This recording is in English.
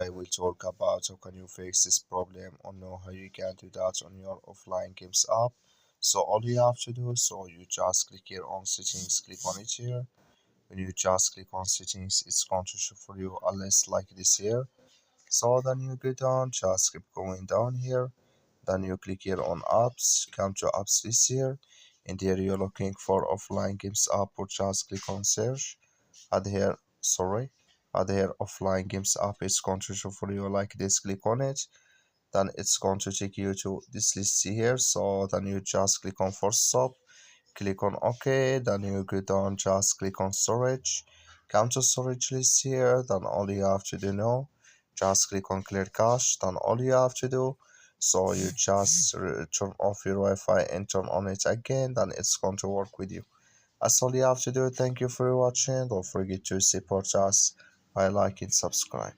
I will talk about how can you fix this problem or know how you can do that on your offline games app. So all you have to do, so you just click here on settings, click on it here. When you just click on settings, it's going to show for you a list like this here. So then you go down, just keep going down here. Then you click here on apps, come to apps list here. And here you're looking for offline games app or just click on search. Add here, sorry, add here offline games app is going to show for you like this. Click on it. Then it's going to take you to this list here. So then you just click on first stop, click on OK. Then you go down, just click on storage. Come to storage list here. Then all you have to do now, just click on clear cache. Then all you have to do, so you just turn off your Wi-Fi and turn on it again. Then it's going to work with you. That's all you have to do. Thank you for watching. Don't forget to support us by liking, subscribe.